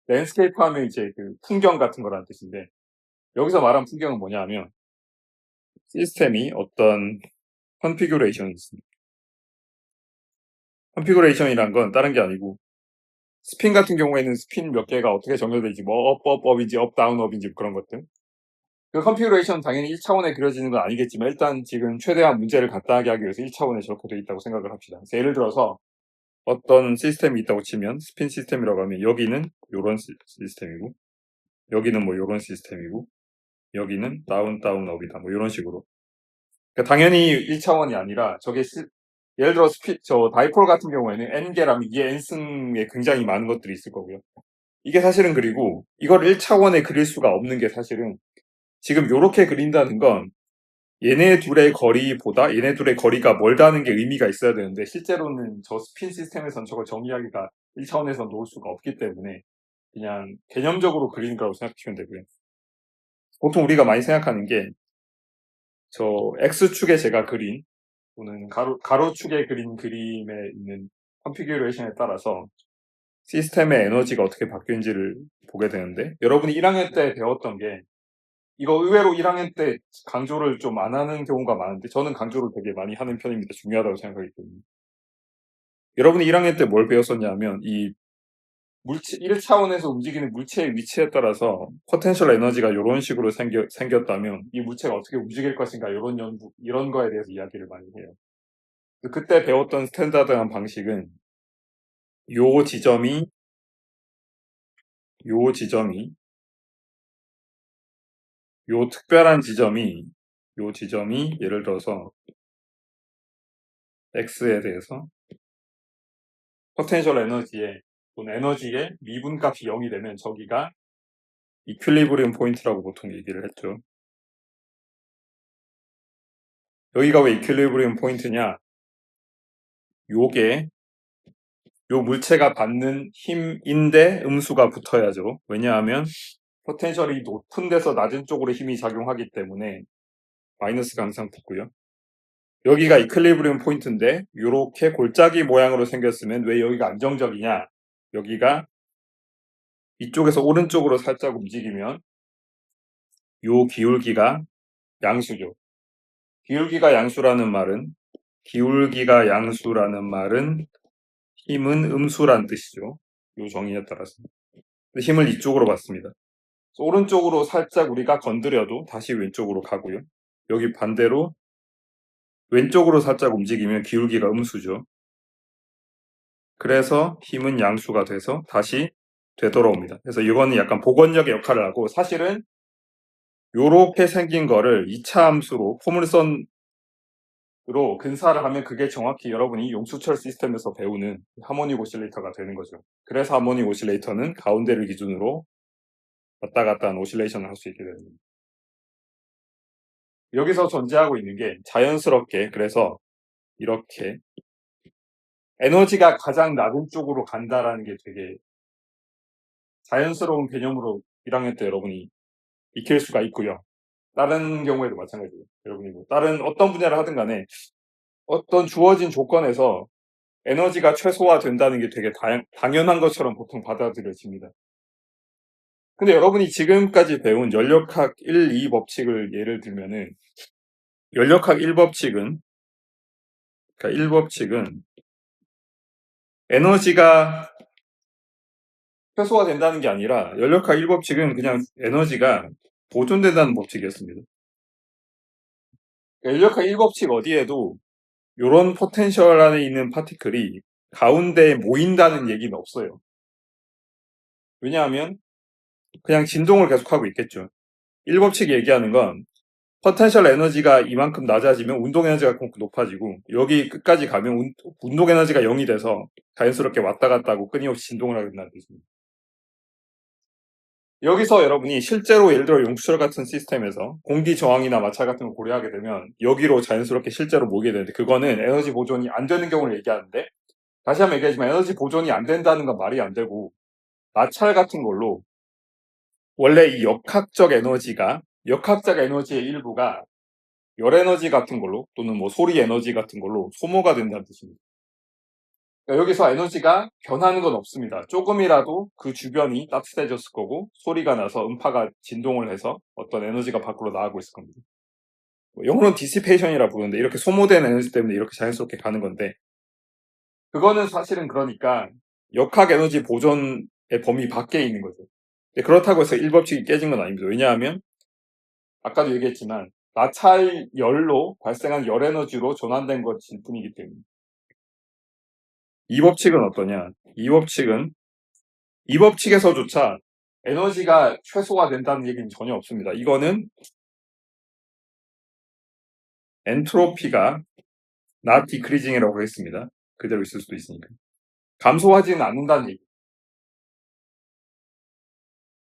랜드스케이프 하면 이제 그 풍경 같은 거라는 뜻인데, 여기서 말한 풍경은 뭐냐 하면 시스템이 어떤 컨피규레이션이 있습니다. 컨피규레이션이란 건 다른 게 아니고, 스핀 같은 경우에는 스핀 몇 개가 어떻게 정렬되지, 뭐 업인지 다운업인지 그런 것들. 그 컨피규레이션 당연히 1차원에 그려지는 건 아니겠지만, 일단 지금 최대한 문제를 간단하게 하기 위해서 1차원에 저렇게 되어 있다고 생각을 합시다. 그래서 예를 들어서 어떤 시스템이 있다고 치면, 스핀 시스템이라고 하면 여기는 요런 시스템이고, 여기는 뭐 요런 시스템이고, 여기는 업이다, 뭐 이런 식으로. 그러니까 당연히 1차원이 아니라 저게 예를 들어 저 다이폴 같은 경우에는 n개라면 이게 n승에 굉장히 많은 것들이 있을 거고요. 이게 사실은, 그리고 이걸 1차원에 그릴 수가 없는 게 사실은, 지금 요렇게 그린다는 건 얘네 둘의 거리보다 얘네 둘의 거리가 멀다는 게 의미가 있어야 되는데, 실제로는 저 스핀 시스템에선 저걸 정의하기가 1차원에서 놓을 수가 없기 때문에 그냥 개념적으로 그리는 거라고 생각하시면 되고요. 보통 우리가 많이 생각하는 게, 저 X축에 제가 그린, 또는 가로축에 그린 그림에 있는 컨피규레이션에 따라서 시스템의 에너지가 어떻게 바뀌는지를 보게 되는데, 여러분이 1학년 때 배웠던 게, 이거 의외로 1학년 때 강조를 좀 안 하는 경우가 많은데, 저는 강조를 되게 많이 하는 편입니다. 중요하다고 생각하기 때문에. 여러분이 1학년 때 뭘 배웠었냐면, 이 1차원에서 움직이는 물체의 위치에 따라서 포텐셜 에너지가 이런 식으로 생겼다면 이 물체가 어떻게 움직일 것인가, 이런 거에 대해서 이야기를 많이 해요. 그때 배웠던 스탠다드한 방식은, 요 지점이 요 특별한 지점이, 요 지점이 예를 들어서 X에 대해서 포텐셜 에너지의 또는 에너지의 미분값이 0이 되면 저기가 이퀄리브리움 포인트라고 보통 얘기를 했죠. 여기가 왜 이퀄리브리움 포인트냐? 요게 요 물체가 받는 힘인데 음수가 붙어야죠. 왜냐하면 포텐셜이 높은 데서 낮은 쪽으로 힘이 작용하기 때문에 마이너스가 항상 붙고요. 여기가 이퀄리브리움 포인트인데 이렇게 골짜기 모양으로 생겼으면 왜 여기가 안정적이냐? 여기가 이쪽에서 오른쪽으로 살짝 움직이면 요 기울기가 양수죠. 기울기가 양수라는 말은 힘은 음수란 뜻이죠. 요 정의에 따라서. 힘을 이쪽으로 받습니다. 오른쪽으로 살짝 우리가 건드려도 다시 왼쪽으로 가고요. 여기 반대로 왼쪽으로 살짝 움직이면 기울기가 음수죠. 그래서 힘은 양수가 돼서 다시 되돌아옵니다. 그래서 이거는 약간 복원력의 역할을 하고, 사실은 요렇게 생긴 거를 2차 함수로 포물선으로 근사를 하면 그게 정확히 여러분이 용수철 시스템에서 배우는 하모닉 오실레이터가 되는 거죠. 그래서 하모닉 오실레이터는 가운데를 기준으로 왔다 갔다 하는 오실레이션을 할 수 있게 됩니다. 여기서 존재하고 있는 게 자연스럽게, 그래서 이렇게 에너지가 가장 낮은 쪽으로 간다라는 게 되게 자연스러운 개념으로 1학년 때 여러분이 익힐 수가 있고요. 다른 경우에도 마찬가지예요. 여러분이 뭐 다른 어떤 분야를 하든 간에 어떤 주어진 조건에서 에너지가 최소화된다는 게 되게 당연한 것처럼 보통 받아들여집니다. 근데 여러분이 지금까지 배운 연력학 1, 2 법칙을 예를 들면은, 연력학 1법칙은, 그러니까 1법칙은 에너지가 최소화된다는 게 아니라, 연력학 1법칙은 그냥 에너지가 보존된다는 법칙이었습니다. 그러니까 연력학 1법칙 어디에도 이런 포텐셜 안에 있는 파티클이 가운데에 모인다는 얘기는 없어요. 왜냐하면 그냥 진동을 계속하고 있겠죠. 1법칙이 얘기하는 건 포텐셜 에너지가 이만큼 낮아지면 운동 에너지가 높아지고, 여기 끝까지 가면 운동 에너지가 0이 돼서 자연스럽게 왔다 갔다 하고 끊임없이 진동을 하게 된다는 뜻입니다. 여기서 여러분이 실제로 예를 들어 용수철 같은 시스템에서 공기 저항이나 마찰 같은 걸 고려하게 되면 여기로 자연스럽게 실제로 모이게 되는데, 그거는 에너지 보존이 안 되는 경우를 얘기하는데, 다시 한번 얘기하지만 에너지 보존이 안 된다는 건 말이 안 되고, 마찰 같은 걸로 원래 이 역학적 에너지의 일부가 열 에너지 같은 걸로, 또는 뭐 소리 에너지 같은 걸로 소모가 된다는 뜻입니다. 그러니까 여기서 에너지가 변하는 건 없습니다. 조금이라도 그 주변이 따뜻해졌을 거고 소리가 나서 음파가 진동을 해서 어떤 에너지가 밖으로 나가고 있을 겁니다. 영어로는 디시페이션이라 부르는데 이렇게 소모된 에너지 때문에 이렇게 자연스럽게 가는 건데 그거는 사실은 그러니까 역학 에너지 보존의 범위 밖에 있는 거죠. 그렇다고 해서 1법칙이 깨진 건 아닙니다. 왜냐하면 아까도 얘기했지만 마찰열로 발생한 열 에너지로 전환된 것일 뿐이기 때문에. 이 법칙은 어떠냐? 이 법칙에서조차 에너지가 최소화된다는 얘기는 전혀 없습니다. 이거는 엔트로피가 not decreasing이라고 했습니다. 그대로 있을 수도 있으니까. 감소하지는 않는다는 얘기.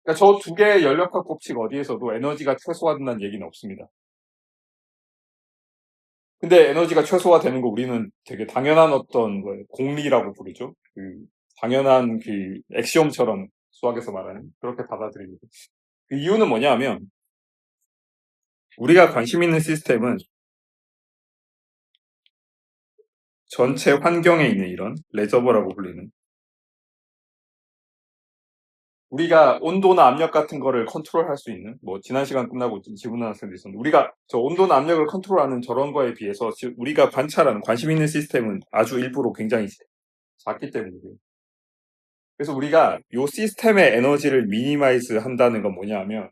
그러니까 저 두 개의 연력학 법칙 어디에서도 에너지가 최소화된다는 얘기는 없습니다. 근데 에너지가 최소화되는 거 우리는 되게 당연한 어떤 공리라고 부르죠. 당연한 액시옴처럼 수학에서 말하는 그렇게 받아들이고 그 이유는 뭐냐 하면 우리가 관심 있는 시스템은 전체 환경에 있는 이런 레저버라고 불리는 우리가 온도나 압력 같은 거를 컨트롤할 수 있는 지난 시간 끝나고 질문한 학생도 있었는데 우리가 저 온도나 압력을 컨트롤하는 저런 거에 비해서 우리가 관찰하는 관심 있는 시스템은 아주 일부로 굉장히 작기 때문이에요. 그래서 우리가 요 시스템의 에너지를 미니마이즈 한다는 건 뭐냐 하면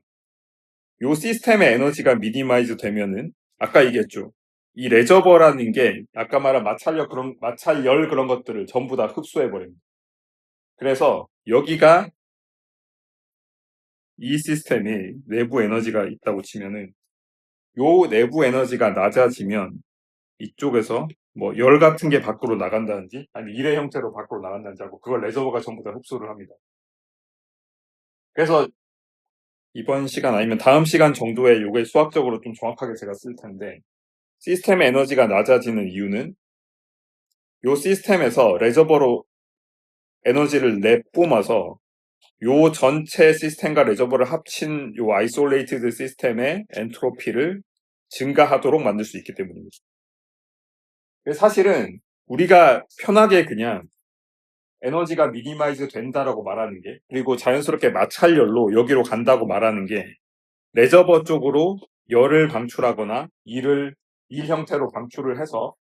요 시스템의 에너지가 미니마이즈 되면은 아까 얘기했죠. 이 레저버라는 게 아까 말한 마찰열 그런 것들을 전부 다 흡수해 버립니다. 그래서 여기가 이 시스템이 내부 에너지가 있다고 치면은 요 내부 에너지가 낮아지면 이쪽에서 열 같은 게 밖으로 나간다든지 아니면 일의 형태로 밖으로 나간다든지 하고 그걸 레저버가 전부 다 흡수를 합니다. 그래서 이번 시간 아니면 다음 시간 정도에 요게 수학적으로 좀 정확하게 제가 쓸 텐데 시스템의 에너지가 낮아지는 이유는 요 시스템에서 레저버로 에너지를 내뿜어서 요 전체 시스템과 레저버를 합친 요 아이솔레이티드 시스템의 엔트로피를 증가하도록 만들 수 있기 때문입니다. 사실은 우리가 편하게 그냥 에너지가 미니마이즈 된다라고 말하는 게 그리고 자연스럽게 마찰열로 여기로 간다고 말하는 게 레저버 쪽으로 열을 방출하거나 일 형태로 방출을 해서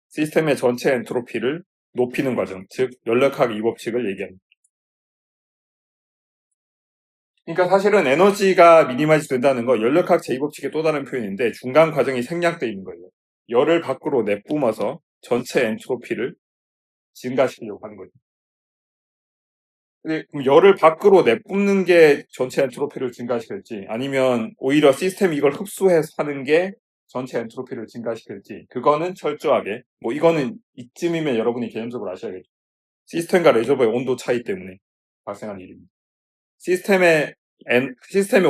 시스템의 전체 엔트로피를 높이는 과정, 즉 연력학 이 법칙을 얘기합니다. 그러니까 사실은 에너지가 미니마이즈 된다는 거 연력학 제2법칙의 또 다른 표현인데 중간 과정이 생략되어 있는 거예요. 열을 밖으로 내뿜어서 전체 엔트로피를 증가시키려고 하는 거죠. 근데 그럼 열을 밖으로 내뿜는 게 전체 엔트로피를 증가시킬지 아니면 오히려 시스템이 이걸 흡수해서 하는 게 전체 엔트로피를 증가시킬지 그거는 철저하게 이거는 이쯤이면 여러분이 개념적으로 아셔야겠죠. 시스템과 레저버의 온도 차이 때문에 발생한 일입니다. 시스템의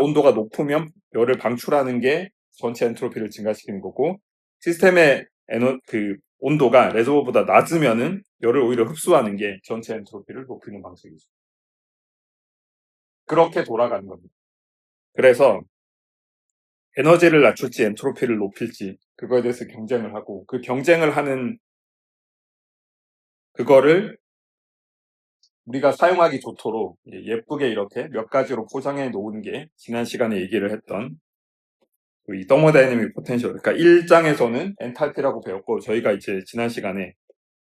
온도가 높으면 열을 방출하는 게 전체 엔트로피를 증가시키는 거고 시스템의 온도가 레저버보다 낮으면은 열을 오히려 흡수하는 게 전체 엔트로피를 높이는 방식이죠. 그렇게 돌아가는 겁니다. 그래서 에너지를 낮출지 엔트로피를 높일지 그거에 대해서 경쟁을 하고 그 경쟁을 하는 그거를 우리가 사용하기 좋도록 예쁘게 이렇게 몇 가지로 포장해 놓은 게 지난 시간에 얘기를 했던 이 더모다이내믹 포텐셜 그러니까 1장에서는 엔탈피라고 배웠고 저희가 이제 지난 시간에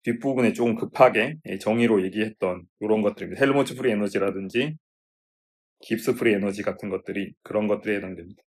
뒷부분에 조금 급하게 정의로 얘기했던 이런 것들입니다. 헬무트 프리 에너지라든지 깁스 프리 에너지 같은 것들이 그런 것들에 해당됩니다.